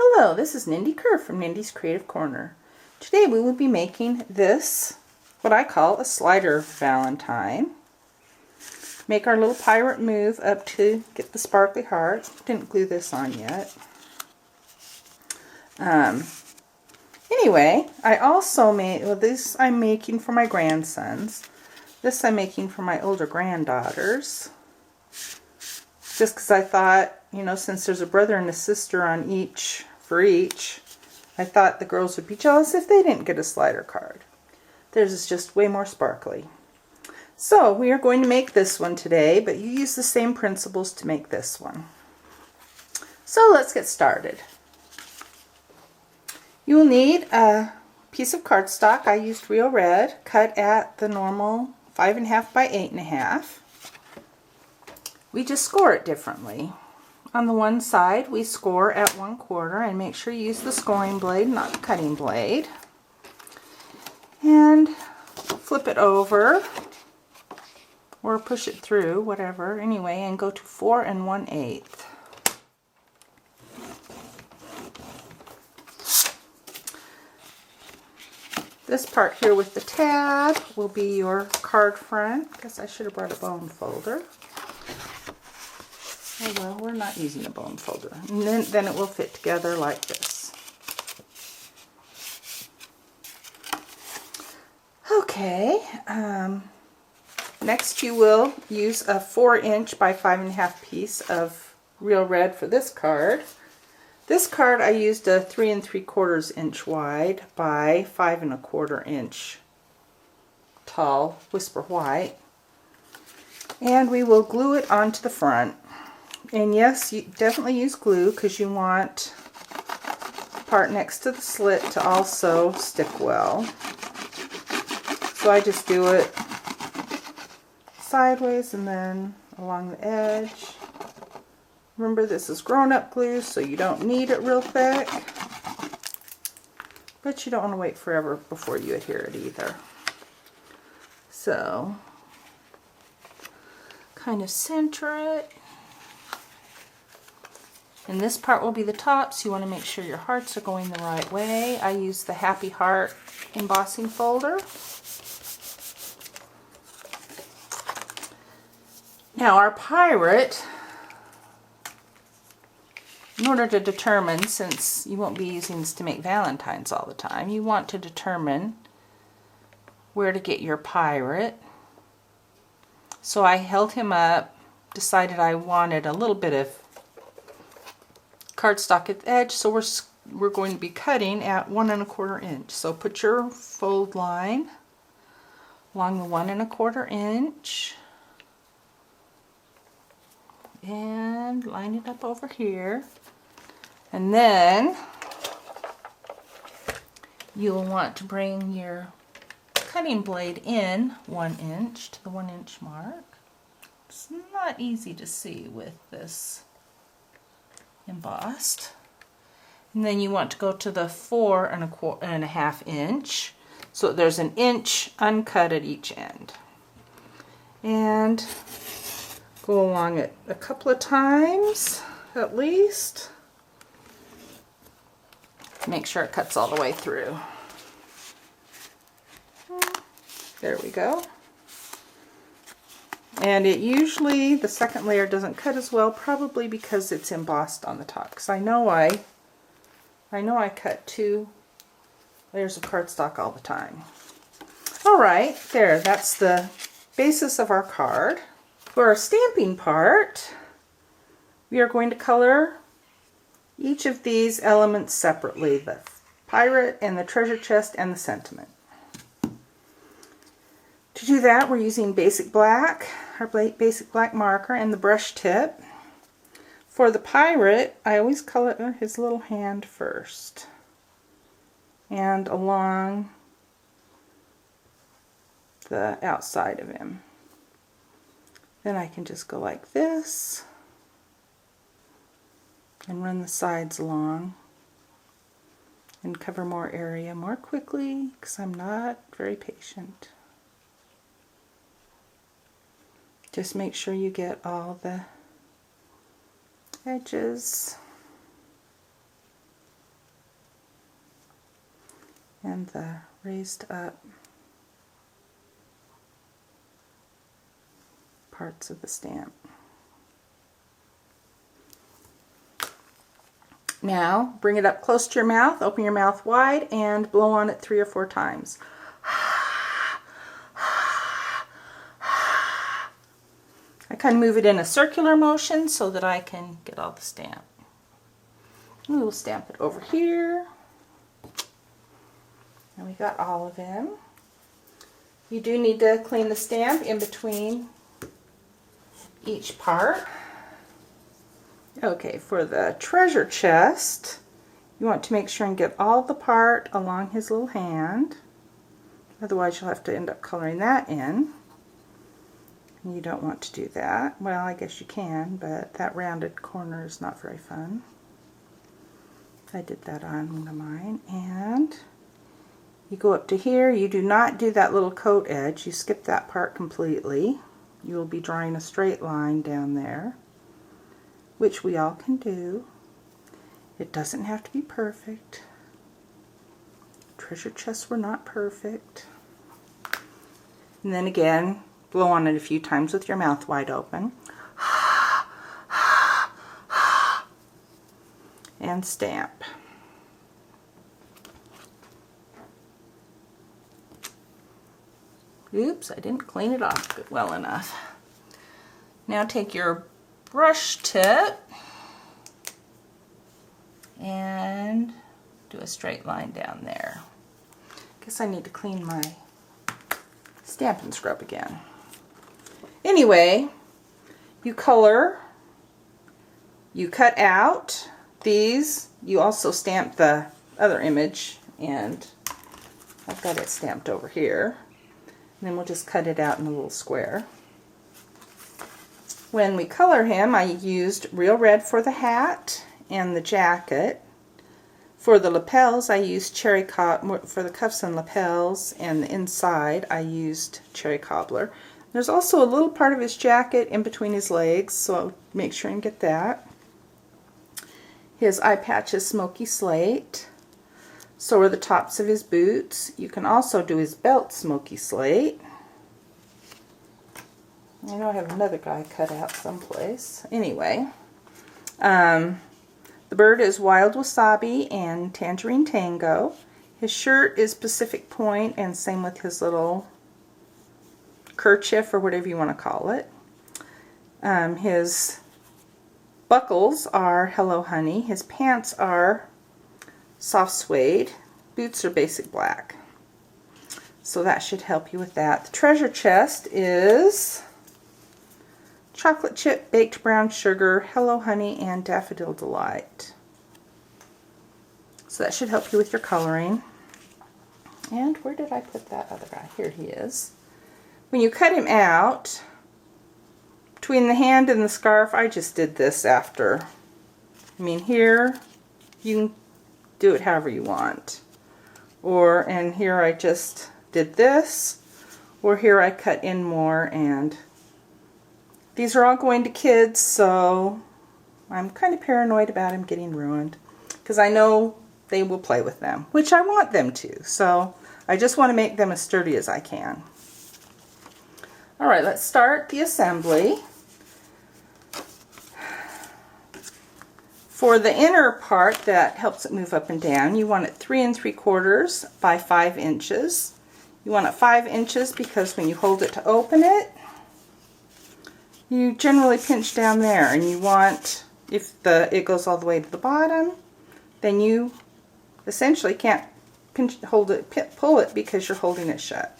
Hello, this is Nindy Kerr from Nindy's Creative Corner. Today we will be making this, what I call a slider Valentine. Make our little pirate move up to get the sparkly heart. Didn't glue this on yet. Anyway, I also made, this I'm making for my grandsons. This I'm making for my older granddaughters. Just because I thought, since there's a brother and a sister on each, for each, I thought the girls would be jealous if they didn't get a slider card. Theirs is just way more sparkly. So we are going to make this one today, but you use the same principles to make this one. So let's get started. You will need a piece of cardstock. I used real red, cut at the normal 5.5 by 8.5. We just score it differently. On the one side, we score at 1/4, and make sure you use the scoring blade, not the cutting blade. And flip it over, or push it through, whatever, anyway, and go to 4 1/8. This part here with the tab will be your card front. Guess I should have brought a bone folder. Oh well, we're not using a bone folder. And then it will fit together like this. Okay, next you will use a 4" by 5.5 piece of real red for this card. This card I used a 3 3/4 inch wide by 5 1/4 inch tall whisper white. And we will glue it onto the front. And yes, you definitely use glue because you want the part next to the slit to also stick well. So I just do it sideways and then along the edge. Remember, this is grown-up glue, so you don't need it real thick. But you don't want to wait forever before you adhere it either. So, kind of center it. And this part will be the top, so you want to make sure your hearts are going the right way. I use the Happy Heart embossing folder. Now our pirate, in order to determine, since you won't be using this to make Valentines all the time, you want to determine where to get your pirate. So I held him up, decided I wanted a little bit of cardstock at the edge, so we're going to be cutting at 1 1/4 inch. So put your fold line along the 1 1/4 inch and line it up over here. And then you'll want to bring your cutting blade in 1 inch to the 1 inch mark. It's not easy to see with this embossed. And then you want to go to the 4 1/2 inch, so there's an inch uncut at each end. And go along it a couple of times at least. Make sure it cuts all the way through. There we go. And it usually, the second layer doesn't cut as well, probably because it's embossed on the top. Because I know I cut 2 layers of cardstock all the time. Alright, there, that's the basis of our card. For our stamping part, we are going to color each of these elements separately, the pirate and the treasure chest and the sentiment. To do that, we're using basic black, our basic black marker, and the brush tip. For the pirate, I always color his little hand first and along the outside of him. Then I can just go like this and run the sides along and cover more area more quickly because I'm not very patient. Just make sure you get all the edges and the raised up parts of the stamp. Now bring it up close to your mouth, open your mouth wide, and blow on it 3 or 4 times. I kind of move it in a circular motion so that I can get all the stamp. We will stamp it over here. And we got all of them. You do need to clean the stamp in between each part. Okay, for the treasure chest, you want to make sure and get all the part along his little hand. Otherwise you'll have to end up coloring that in. And you don't want to do that. Well, I guess you can, but that rounded corner is not very fun. I did that on one of mine. And you go up to here. You do not do that little coat edge. You skip that part completely. You will be drawing a straight line down there, which we all can do. It doesn't have to be perfect. Treasure chests were not perfect. And then again, blow on it a few times with your mouth wide open. And stamp. Oops, I didn't clean it off well enough. Now take your brush tip and do a straight line down there. Guess I need to clean my Stampin' Scrub again. Anyway, you color, you cut out these, you also stamp the other image, and I've got it stamped over here. And then we'll just cut it out in a little square. When we color him, I used Real Red for the hat and the jacket. For the lapels, I used Cherry Cobbler. For the cuffs and lapels and the inside, I used Cherry Cobbler. There's also a little part of his jacket in between his legs, so make sure and get that. His eye patch is Smoky Slate. So are the tops of his boots. You can also do his belt Smoky Slate. I know I have another guy cut out someplace. Anyway, the bird is Wild Wasabi and Tangerine Tango. His shirt is Pacific Point, and same with his little kerchief or whatever you want to call it. His buckles are Hello Honey. His pants are Soft Suede. Boots are Basic Black. So that should help you with that. The treasure chest is Chocolate Chip, Baked Brown Sugar, Hello Honey, and Daffodil Delight. So that should help you with your coloring. And where did I put that other guy? Here he is. When you cut him out, between the hand and the scarf, I just did this after. I mean, here, you can do it however you want. And here I just did this, or here I cut in more, and these are all going to kids, so I'm kind of paranoid about them getting ruined, because I know they will play with them, which I want them to, so I just want to make them as sturdy as I can. Alright, let's start the assembly. For the inner part that helps it move up and down, you want it 3 3/4 by 5 inches. You want it 5 inches because when you hold it to open it, you generally pinch down there, and you want, if it goes all the way to the bottom, then you essentially can't pull it because you're holding it shut.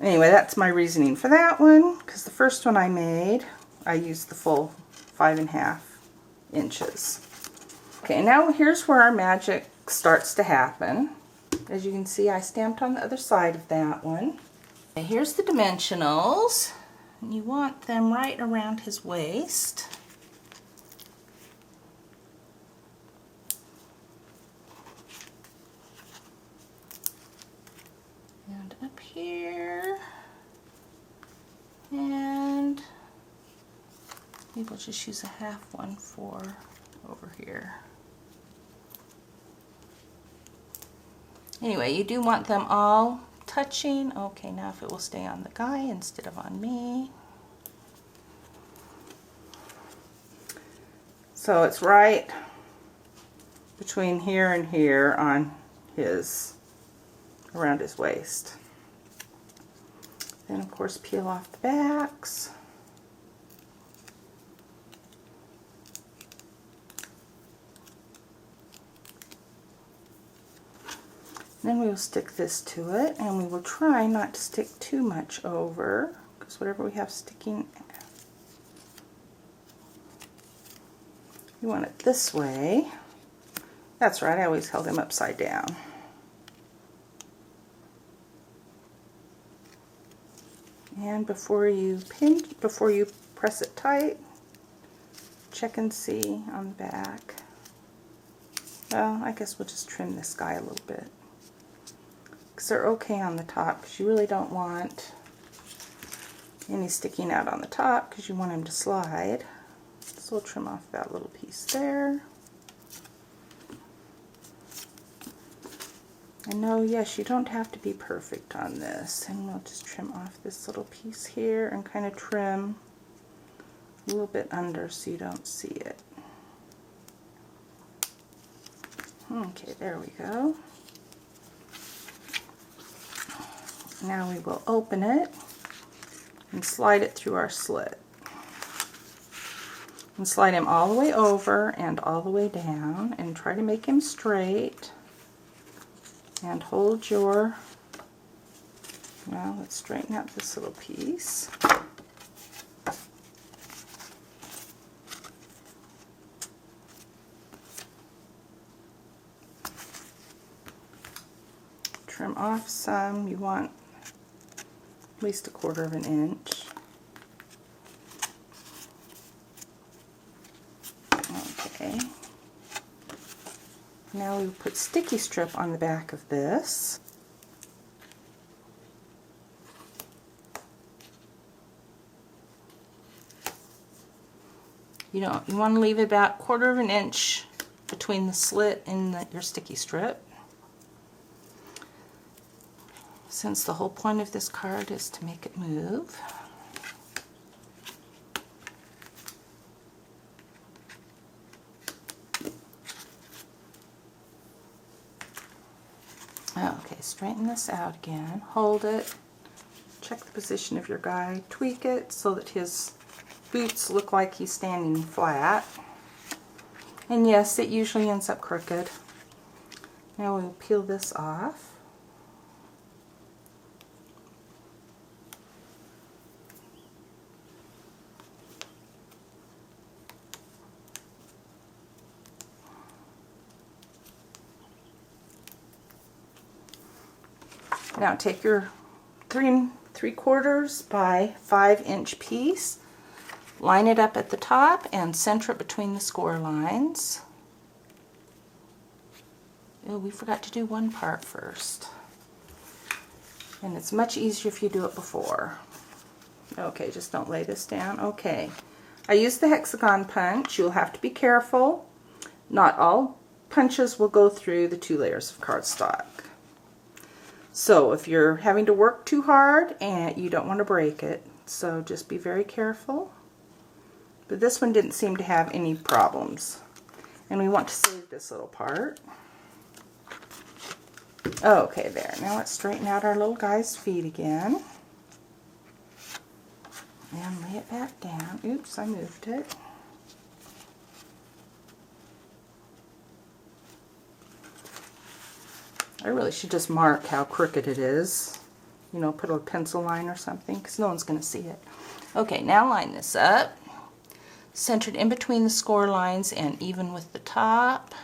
Anyway, that's my reasoning for that one, because the first one I made, I used the full 5 1/2 inches. Okay, now here's where our magic starts to happen. As you can see, I stamped on the other side of that one. Okay, here's the dimensionals. And you want them right around his waist. And up here. And maybe we'll just use a 1/2 one for over here. Anyway, you do want them all touching. Okay, now if it will stay on the guy instead of on me. So it's right between here and here on his, around his waist. Then of course peel off the backs. Then we will stick this to it, and we will try not to stick too much over, because whatever we have sticking, you want it this way. That's right, I always held him upside down. And before you press it tight, check and see on the back. Well, I guess we'll just trim this guy a little bit, because they're okay on the top, because you really don't want any sticking out on the top, because you want him to slide. So we'll trim off that little piece there. And no, yes, you don't have to be perfect on this. And we'll just trim off this little piece here and kind of trim a little bit under so you don't see it. Okay, there we go. Now we will open it and slide it through our slit. And slide him all the way over and all the way down, and try to make him straight. And hold your, well, let's straighten out this little piece. Trim off some, you want at least 1/4 of an inch. Okay. Now we put sticky strip on the back of this. You want to leave about 1/4 of an inch between the slit and your sticky strip, since the whole point of this card is to make it move. Okay, straighten this out again, hold it, check the position of your guy, tweak it so that his boots look like he's standing flat. And yes, it usually ends up crooked. Now we'll peel this off. Now take your 3 3/4 by 5-inch piece, line it up at the top and center it between the score lines. Oh, we forgot to do one part first. And it's much easier if you do it before. Okay, just don't lay this down. Okay, I used the hexagon punch. You'll have to be careful. Not all punches will go through the 2 layers of cardstock. So if you're having to work too hard and you don't want to break it, so just be very careful. But this one didn't seem to have any problems. And we want to save this little part. Okay, there. Now let's straighten out our little guy's feet again. And lay it back down. Oops, I moved it. I really should just mark how crooked it is. You know, put a pencil line or something, because no one's going to see it. Okay, now line this up. Centered in between the score lines and even with the top.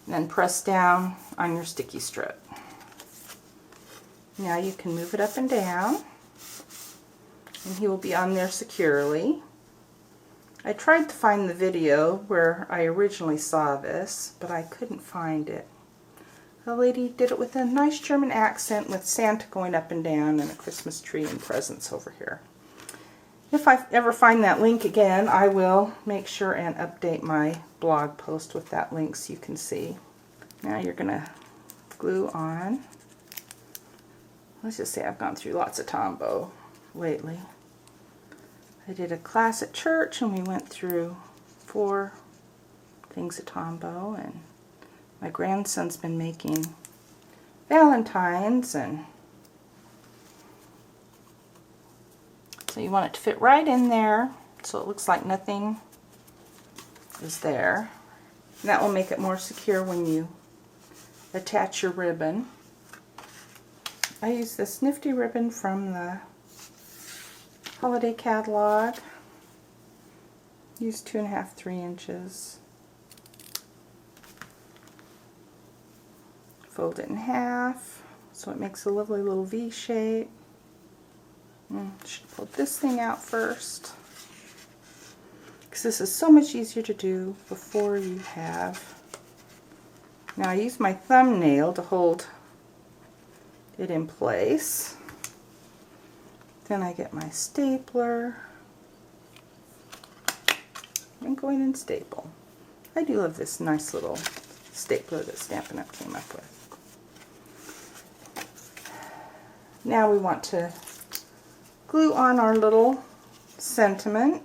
And then press down on your sticky strip. Now you can move it up and down, and he will be on there securely. I tried to find the video where I originally saw this, but I couldn't find it. The lady did it with a nice German accent with Santa going up and down and a Christmas tree and presents over here. If I ever find that link again, I will make sure and update my blog post with that link so you can see. Now you're going to glue on. Let's just say I've gone through lots of Tombow lately. I did a class at church and we went through 4 things of Tombow, and my grandson's been making Valentines, and so you want it to fit right in there so it looks like nothing is there. And that will make it more secure when you attach your ribbon. I use this nifty ribbon from the holiday catalog. Use 2.5, 3 inches. Fold it in half so it makes a lovely little V shape. Should pull this thing out first, because this is so much easier to do before you have. Now I use my thumbnail to hold it in place. Then I get my stapler and go in and staple. I do love this nice little stapler that Stampin' Up! Came up with. Now we want to glue on our little sentiment.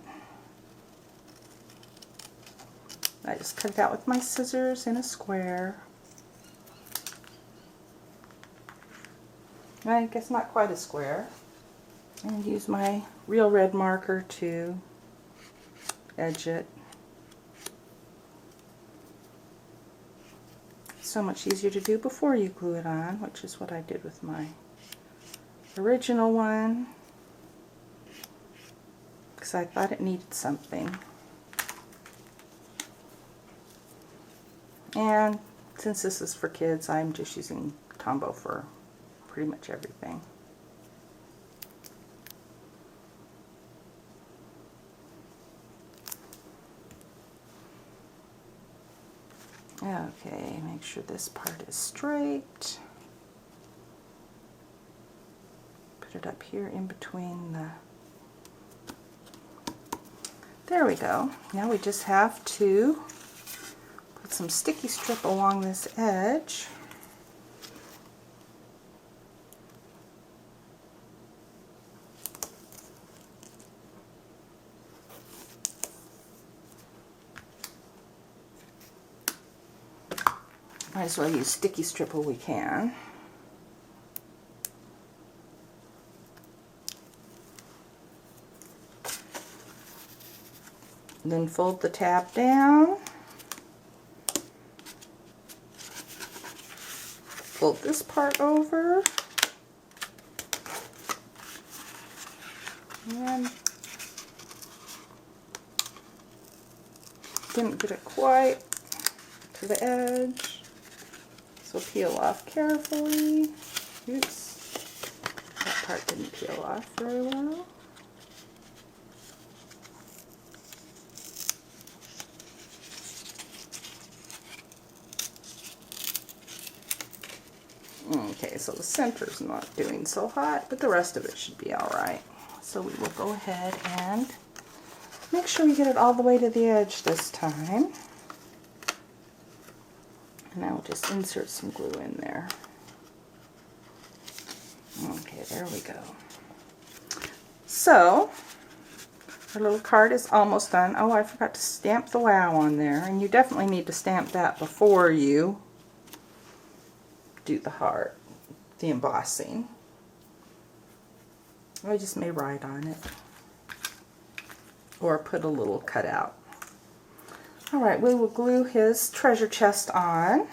I just cut it out with my scissors in a square. I guess not quite a square. And use my real red marker to edge it. So much easier to do before you glue it on, which is what I did with my original one, because I thought it needed something. And since this is for kids, I'm just using Tombow for pretty much everything. Okay, make sure this part is straight. Put it up here in between the... There we go. Now we just have to put some sticky strip along this edge. Might as well use sticky strip while we can. And then fold the tab down. Fold this part over. And didn't get it quite to the edge. So peel off carefully. Oops, that part didn't peel off very well. Okay, so the center's not doing so hot, but the rest of it should be alright. So we will go ahead and make sure we get it all the way to the edge this time. And now we'll just insert some glue in there. Okay, there we go. So, our little card is almost done. Oh, I forgot to stamp the wow on there. And you definitely need to stamp that before you do the heart, the embossing. I just may write on it. Or put a little cutout. Alright, we will glue his treasure chest on.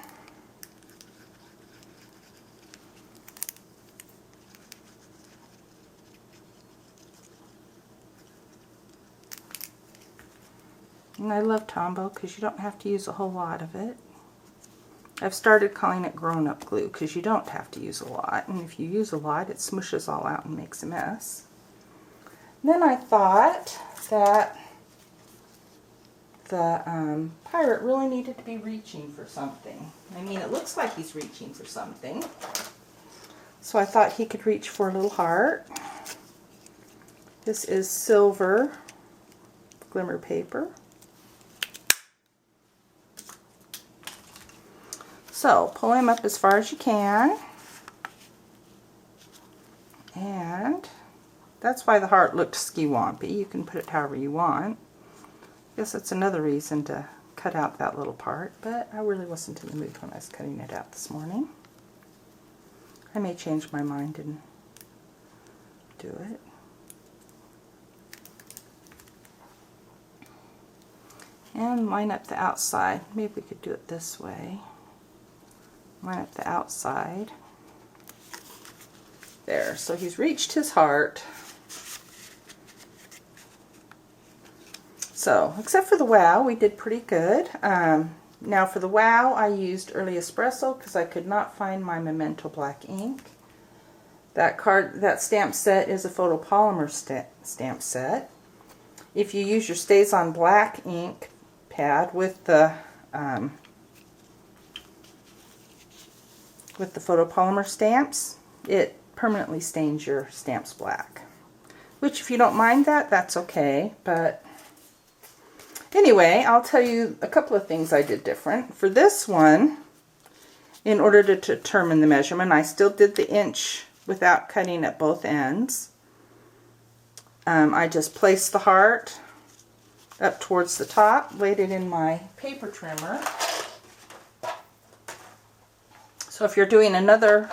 And I love Tombow because you don't have to use a whole lot of it. I've started calling it grown-up glue because you don't have to use a lot. And if you use a lot, it smushes all out and makes a mess. Then I thought that the pirate really needed to be reaching for something. I mean, it looks like he's reaching for something. So I thought he could reach for a little heart. This is silver glimmer paper. So pull him up as far as you can. And that's why the heart looked ski-wompy. You can put it however you want. I guess that's another reason to cut out that little part, but I really wasn't in the mood when I was cutting it out this morning. I may change my mind and do it. And line up the outside. Maybe we could do it this way. Line up the outside. There, so he's reached his heart. So, except for the wow, we did pretty good. Now for the wow, I used Early Espresso because I could not find my Memento black ink. That stamp set is a photopolymer stamp set. If you use your Stays on Black ink pad with the photopolymer stamps, it permanently stains your stamps black. Which, if you don't mind that, that's okay. But anyway, I'll tell you a couple of things I did different. For this one, in order to determine the measurement, I still did the inch without cutting at both ends. I just placed the heart up towards the top, laid it in my paper trimmer. So if you're doing another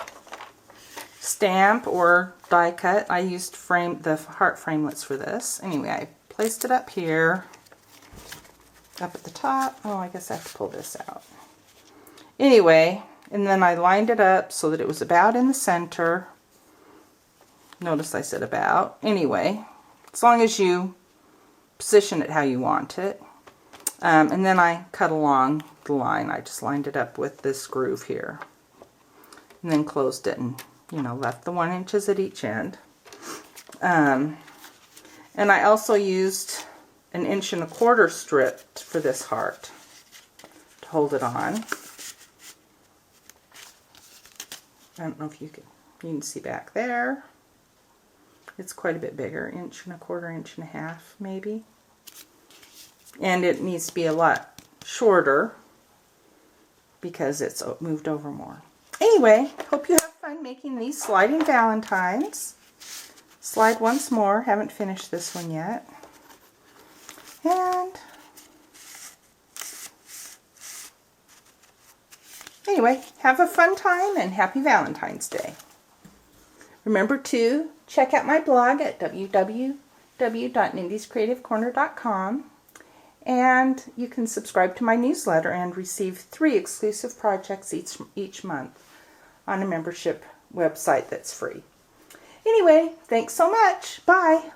stamp or die cut, I used the heart framelits for this. Anyway, I placed it up here, up at the top. Oh, I guess I have to pull this out. Anyway, and then I lined it up so that it was about in the center. Notice I said about. Anyway, as long as you position it how you want it. And then I cut along the line. I just lined it up with this groove here. And then closed it and, you know, left the 1 inches at each end. And I also used an 1¼ inch strip for this heart to hold it on. I don't know if you can see back there. It's quite a bit bigger, 1¼ inch, 1.5 inches maybe. And it needs to be a lot shorter because it's moved over more. Anyway, hope you have fun making these sliding Valentines. Slide once more, haven't finished this one yet. And anyway, have a fun time and happy Valentine's Day. Remember to check out my blog at www.nindiescreativecorner.com, and you can subscribe to my newsletter and receive 3 exclusive projects each month on a membership website that's free. Anyway, thanks so much. Bye.